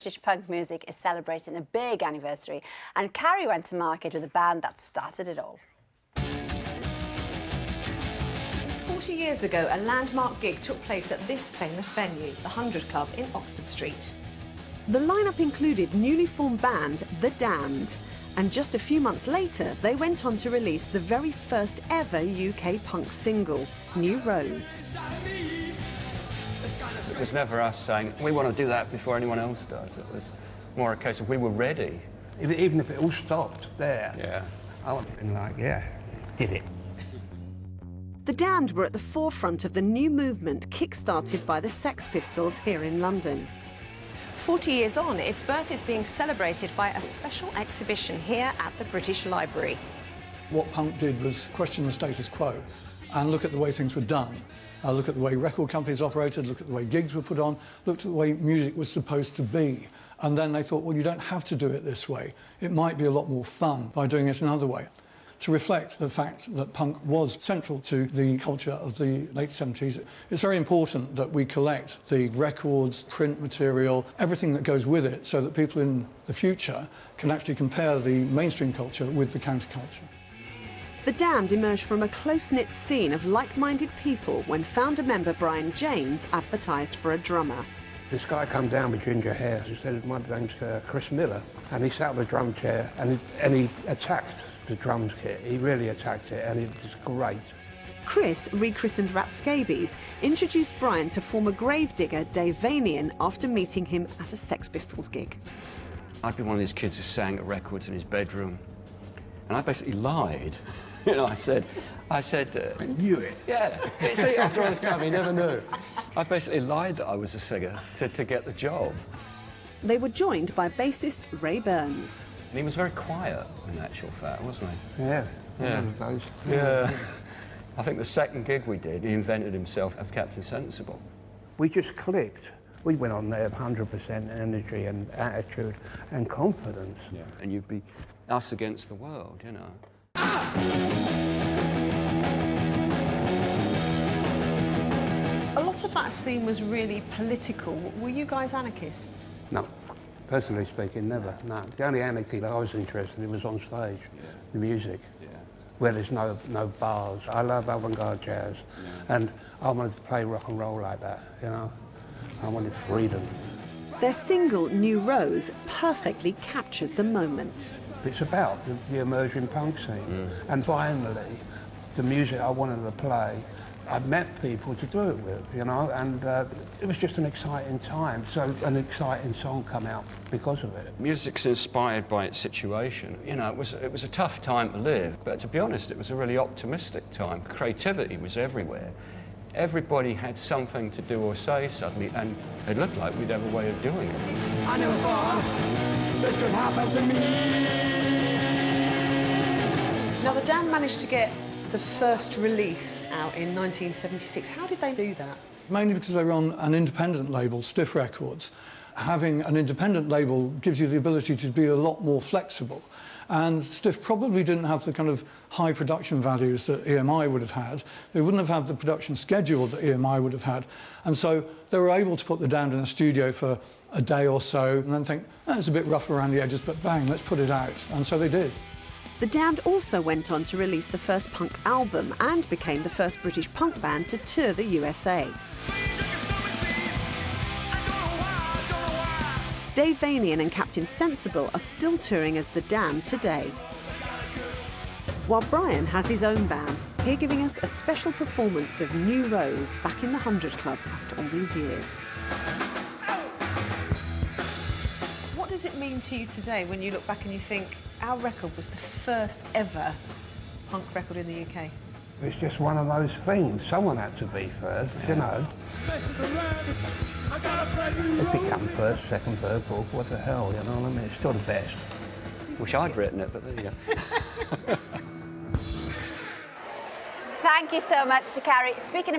British punk music is celebrating a big anniversary, and Carrie went to market with a band that started it all. 40 years ago, a landmark gig took place at this famous venue, the 100 Club in Oxford Street. The lineup included newly formed band The Damned, and just a few months later they went on to release the very first ever UK punk single, New Rose. It was never us saying, we want to do that before anyone else does. It was more a case of we were ready. Even if it all stopped there, Yeah. I would have been like, yeah, did it. The Damned were at the forefront of the new movement kick-started by the Sex Pistols here in London. 40 years on, its birth is being celebrated by a special exhibition here at the British Library. What punk did was question the status quo and look at the way things were done. Look at the way record companies operated, look at the way gigs were put on, looked at the way music was supposed to be. And then they thought, well, you don't have to do it this way. It might be a lot more fun by doing it another way. To reflect the fact that punk was central to the culture of the late 70s, it's very important that we collect the records, print material, everything that goes with it, so that people in the future can actually compare the mainstream culture with the counterculture. The Damned emerged from a close-knit scene of like-minded people when founder member Brian James advertised for a drummer. This guy come down with ginger hair. He said, my name's Chris Miller. And he sat on the drum chair and he attacked the drum kit. He really attacked it, and it was great. Chris, rechristened Rat Scabies, introduced Brian to former gravedigger Dave Vanian after meeting him at a Sex Pistols gig. I'd been one of these kids who sang at records in his bedroom, and I basically lied. You know, I said, I knew it. Yeah. See, after all this time, he never knew. I basically lied that I was a singer to get the job. They were joined by bassist Ray Burns. And he was very quiet, in actual fact, wasn't he? Yeah. Yeah. Those. Yeah. I think the second gig we did, he invented himself as Captain Sensible. We just clicked. We went on there 100% energy and attitude and confidence. Yeah. And you'd be us against the world, you know. A lot of that scene was really political. Were you guys anarchists? No. Personally speaking, never, no. The only anarchy that I was interested in was on stage, the music, where there's no bars. I love avant-garde jazz, and I wanted to play rock and roll like that, you know? I wanted freedom. Their single, New Rose, perfectly captured the moment. It's about the emerging punk scene, and finally, the music I wanted to play, I met people to do it with, you know, and it was just an exciting time. So an exciting song come out because of it. Music's inspired by its situation. You know, it was a tough time to live, but to be honest, it was a really optimistic time. Creativity was everywhere. Everybody had something to do or say suddenly, and it looked like we'd have a way of doing it. I never thought this could happen to me. Now, the Damned managed to get the first release out in 1976. How did they do that? Mainly because they were on an independent label, Stiff Records. Having an independent label gives you the ability to be a lot more flexible. And Stiff probably didn't have the kind of high production values that EMI would have had. They wouldn't have had the production schedule that EMI would have had. And so they were able to put the Damned in a studio for a day or so and then think, oh, it's a bit rough around the edges, but bang, let's put it out. And so they did. The Damned also went on to release the first punk album and became the first British punk band to tour the USA. Dave Vanian and Captain Sensible are still touring as The Damned today. While Brian has his own band, here giving us a special performance of New Rose back in the 100 Club after all these years. What does it mean to you today when you look back and you think our record was the first ever punk record in the UK? It's just one of those things. Someone had to be first, you know. It become first, second, third, fourth, what the hell, you know what I mean? It's still the best. Wish I'd written it, but there you go. Thank you so much to Carrie. Speaking of